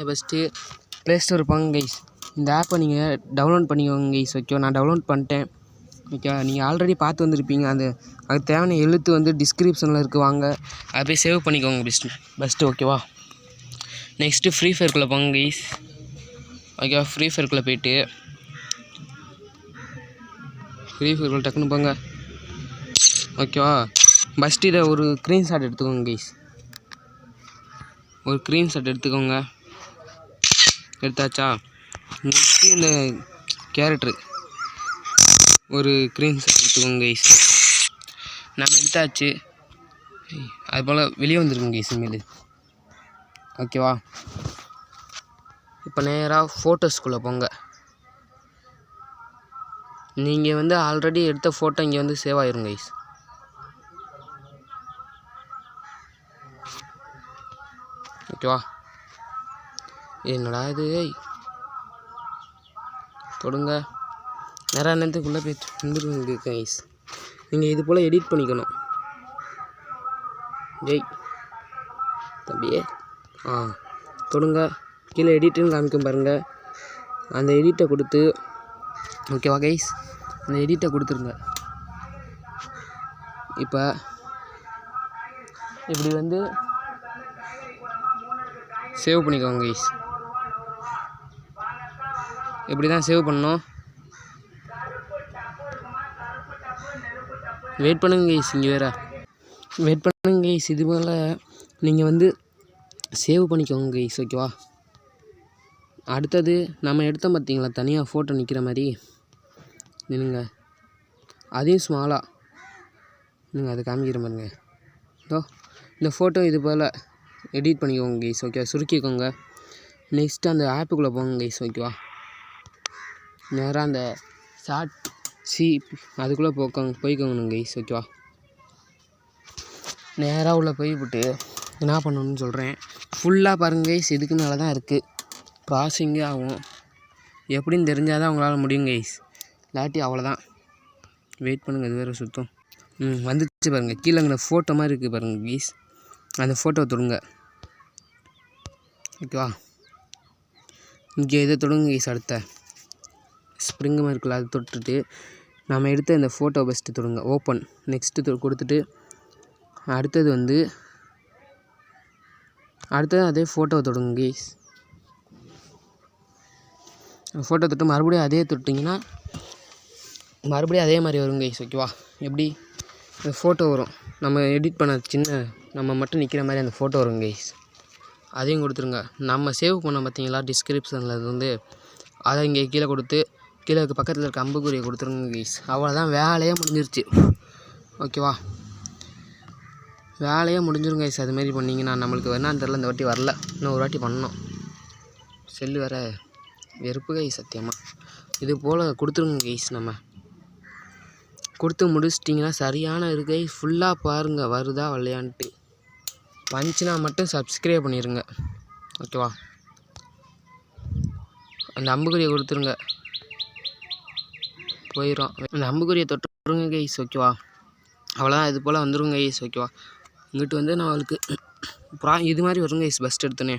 First play store போங்க guys. இந்த ஆப்பை நீங்கள் டவுன்லோட் பண்ணிக்கோங்க கைஸ். ஓகேவா, நான் டவுன்லோட் பண்ணிட்டேன். ஓகேவா, நீங்கள் ஆல்ரெடி பார்த்து வந்திருப்பீங்க. அதுக்கு தேவையான எழுத்து வந்து டிஸ்கிரிப்ஷனில் இருக்குது. வாங்க அதை போய் சேவ் பண்ணிக்கோங்க பெஸ்ட்டு. ஓகேவா, நெக்ஸ்ட்டு ஃப்ரீ ஃபயருக்குள்ளே போங்க கைஸ். ஓகேவா, ஃப்ரீ ஃபயருக்குள்ளே போய்ட்டு ஃப்ரீ ஃபயருக்குள்ளே டக்குன்னு போங்க. ஓகேவா, ஃபஸ்ட்டு இதை ஒரு ஸ்க்ரீன்ஷாட் எடுத்துக்கோங்க கைஸ். ஒரு ஸ்க்ரீன்ஷாட் எடுத்துக்கோங்க. எடுத்தாச்சா? நெக்ஸ்ட்டு இந்த கேரக்டரு ஒரு ஸ்க்ரீன்ஷாட் எடுத்துக்கோங்க கைஸ். நம்ம எடுத்தாச்சு. அதுபோல் வெளியே வந்துருக்குங்க கைஸ் இனிமேல். ஓகேவா, இப்போ நேராக ஃபோட்டோஸ்குள்ளே போங்க. நீங்கள் வந்து ஆல்ரெடி எடுத்த ஃபோட்டோ இங்கே வந்து சேவ் ஆயிரும் கைஸ். ஓகேவா, என்னடா இது தொடுங்க. நிறையா நேரத்துக்குள்ளே போய் வந்துருங்க கைஸ். நீங்கள் இது போல் எடிட் பண்ணிக்கணும். ஜெய் தம்பியே தொடுங்க. கீழே எடிட்டுன்னு காமிக்கும் பாருங்கள். அந்த எடிட்டை கொடுத்து ஓகேவா கைஸ், அந்த எடிட்டை கொடுத்துருங்க. இப்போ இப்படி வந்து சேவ் பண்ணிக்கோங்க கைஸ். இப்படி தான் சேவ் பண்ணணும். வெயிட் பண்ணுங்க கைஸ். இங்கே வேறு வெயிட் பண்ணுங்க கைஸ். இது போல் நீங்கள் வந்து சேவ் பண்ணிக்கோங்க கைஸ். ஓகேவா, அடுத்தது நம்ம எடுத்தோம் பார்த்தீங்களா தனியாக ஃபோட்டோ நிற்கிற மாதிரி நின்னுங்க. அதையும் ஸ்மாலாக நீங்கள் அதை காமிக்கிற மாதிரிங்க. இந்த ஃபோட்டோ இது போல் எடிட் பண்ணிக்கோங்க கைஸ். ஓகே, சுருக்கிக்கோங்க. நெக்ஸ்ட்டு அந்த ஆப்புக்குள்ளே போங்க கைஸ். ஓகேவா, நேராக அந்த ஷார்ட் அதுக்குள்ளே போய்க்கோங்க கைஸ். ஓகேவா, நேராக உள்ளே போய்விட்டு என்ன பண்ணணும்னு சொல்கிறேன். ஃபுல்லாக பாருங்க கைஸ். இதுக்கு மேலே தான் இருக்குது. ப்ராசஸிங்கே ஆகும். எப்படின்னு தெரிஞ்சால் தான் உங்களால் முடியும் கைஸ். இல்லாட்டி அவ்வளோதான். வெயிட் பண்ணுங்கள். இது வேறு சுத்தம். வந்துச்சு பாருங்கள். கீழே அங்கே ஃபோட்டோ மாதிரி இருக்குது பாருங்கள் கைஸ். அந்த ஃபோட்டோவை தொடுங்க. ஓகேவா, இங்கே இதை தொடுங்க கைஸ். அடுத்த ஸ்ப்ரிங்கு மாதிரி இருக்குல்ல, அதை தொட்டுட்டு நம்ம எடுத்த இந்த ஃபோட்டோ ஃபஸ்ட்டு தொடுங்க. ஓப்பன் நெக்ஸ்ட்டு கொடுத்துட்டு அடுத்தது அதே ஃபோட்டோவை தொடுங்க கைஸ். ஃபோட்டோ தொட்டு மறுபடியும் அதே தொட்டிங்கன்னா மறுபடியும் அதே மாதிரி வரும் கைஸ். ஓகேவா, எப்படி இந்த ஃபோட்டோ வரும். நம்ம எடிட் பண்ண நம்ம மட்டும் நிற்கிற மாதிரி அந்த ஃபோட்டோ வரும் கைஸ். அதையும் கொடுத்துருங்க. நம்ம சேவ் பண்ண பார்த்தீங்களா டிஸ்கிரிப்ஷனில் அது வந்து அதை இங்கே கீழே கொடுத்து கீழே பக்கத்தில் இருக்க அம்புக்குறியை கொடுத்துருங்க கைஸ். அவ்வளோதான், வேலையே முடிஞ்சிருச்சு. ஓகேவா, வேலையே முடிஞ்சிரும் கைஸ். அதுமாரி பண்ணிங்கன்னா நம்மளுக்கு வேணான்னு தெரில. இந்த வாட்டி வரல. இன்னும் ஒரு வாட்டி பண்ணணும். செல்லு வேறு வெறுப்பு கைஸ் சத்தியமாக. இது போல் கொடுத்துருங்க கைஸ். நம்ம கொடுத்து முடிச்சிட்டிங்கன்னா சரியான இருக்கு கைஸ். ஃபுல்லாக பாருங்கள் வருதா வரலையான்ட்டு. வந்துச்சுன்னா மட்டும் சப்ஸ்கிரைப் பண்ணிடுங்க. ஓகேவா, அந்த அம்புக்குறியை கொடுத்துருங்க. போயிடும். அந்த அம்புக்குறியை தொட்டுருங்க கைஸ். ஓகேவா, அவ்வளோதான். இது போல் வந்துருங்க கைஸ். ஓகேவா, இங்கிட்டு வந்து நம்மளுக்கு இது மாதிரி வருங்க கைஸ் ஃபஸ்ட் எடுத்தோன்னே.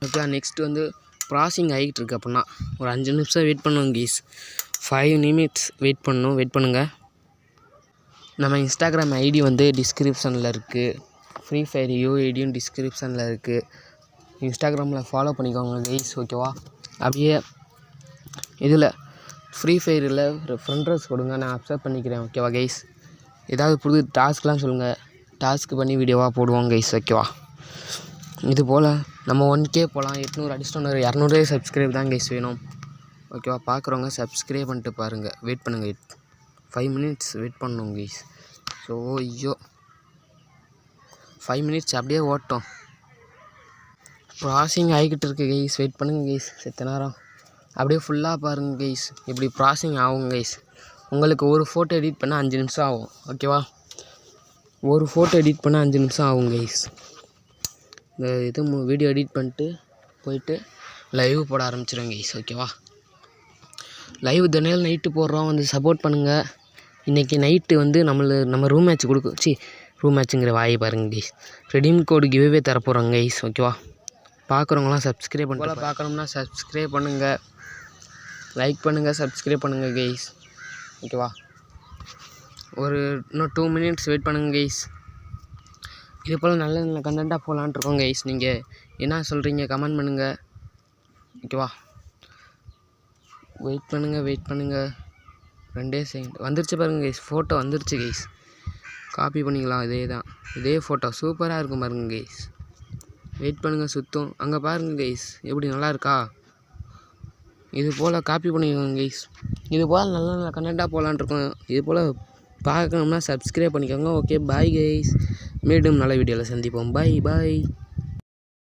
ஓகே, நெக்ஸ்ட்டு வந்து ப்ராசஸிங் ஆகிட்டு இருக்கு. அப்படின்னா ஒரு 5 நிமிஷம் வெயிட் பண்ணுவோம் கைஸ். 5 நிமிட்ஸ் வெயிட் பண்ணுங்கள். நம்ம இன்ஸ்டாகிராம் ஐடி வந்து டிஸ்கிரிப்ஷனில் இருக்குது. ஃப்ரீ ஃபயர் யூஐடியும் டிஸ்கிரிப்ஷனில் இருக்குது. இன்ஸ்டாகிராமில் ஃபாலோ பண்ணிக்கோங்க கைஸ். ஓகேவா, அப்படியே இதில் ஃப்ரீ ஃபயரில் ஃப்ரெண்ட் ரிக்வெஸ்ட் கொடுங்க. நான் அக்செப்ட் பண்ணிக்கிறேன். ஓகேவா கைஸ், ஏதாவது புது டாஸ்க்லாம் சொல்லுங்கள். டாஸ்க்கு பண்ணி வீடியோவாக போடுவோம் கைஸ். ஓகேவா, இது போல் நம்ம 1K போகலாம். 800 அடிச்சிட்டு 200 சப்ஸ்கிரைப் தான் கைஸ் வேணும். ஓகேவா, பார்க்குறவங்க சப்ஸ்கிரைப் பண்ணிட்டு பாருங்கள். வெயிட் பண்ணுங்கள். 5 மினிட்ஸ் வெயிட் பண்ணணும் கைஸ். ஸோ 5 மினிட்ஸ் அப்படியே ஓட்டும். ப்ராசஸிங் ஆகிக்கிட்டு இருக்குது கைஸ். வெயிட் பண்ணுங்கள் கைஸ். செத்த நேரம் அப்படியே ஃபுல்லாக பாருங்கள் கைஸ். இப்படி ப்ராசஸிங் ஆகும் கைஸ். உங்களுக்கு ஒரு ஃபோட்டோ எடிட் பண்ணால் 5 நிமிஷம் ஆகும். ஓகேவா, ஒரு ஃபோட்டோ எடிட் பண்ணால் 5 நிமிஷம் ஆகும் கைஸ். இந்த வீடியோ எடிட் பண்ணிட்டு போயிட்டு லைவ் போட ஆரம்பிச்சிடுங்க கைஸ். ஓகேவா, லைவ் தினம் நைட்டு போடுறோம். வந்து சப்போர்ட் பண்ணுங்கள். இன்றைக்கி நைட்டு வந்து நம்ம ரூம் மேட்ச் ரூம் மேட்ச்சுங்கிற வாயை பாருங்க கைஸ். ரெடீம் கோடு கிவ்அவே தரப்போகிறோங்க கைஸ். ஓகேவா, பார்க்குறவங்களாம் சப்ஸ்கிரைப் பண்ணிட்டு போல் பார்க்கணும்னா சப்ஸ்கிரைப் பண்ணுங்கள், லைக் பண்ணுங்கள், சப்ஸ்கிரைப் பண்ணுங்கள் கைஸ். ஓகேவா? ஒரு இன்னும் 2 மினிட்ஸ் வெயிட் பண்ணுங்கள் கைஸ். இது போல் நல்ல நல்ல கண்டென்ட்டாக போகலான்ட்டு இருக்கோம் கைஸ். நீங்கள் என்ன சொல்கிறீங்க கமெண்ட் பண்ணுங்கள். ஓகேவா? வெயிட் பண்ணுங்கள் 2 செகண்ட். வந்துருச்சு பாருங்கள் கைஸ், ஃபோட்டோ வந்துருச்சு கைஸ். காப்பி பண்ணிக்கலாம், இதே ஃபோட்டோ சூப்பராக இருக்கும் பாருங்கள் கைஸ். வெயிட் பண்ணுங்கள், சுற்றும். அங்கே பாருங்கள் கைஸ், எப்படி நல்லா இருக்கா? இது போல் காப்பி பண்ணிக்கோங்க கைஸ். இது போல் நல்ல நல்ல கண்டென்ட்டாக போகலான்ட்ருக்கோம். இது போல் பார்க்கணும்னா சப்ஸ்கிரைப் பண்ணிக்கோங்க. Okay, bye guys. மீண்டும் நல்ல வீடியோவில் சந்திப்போம். பாய்.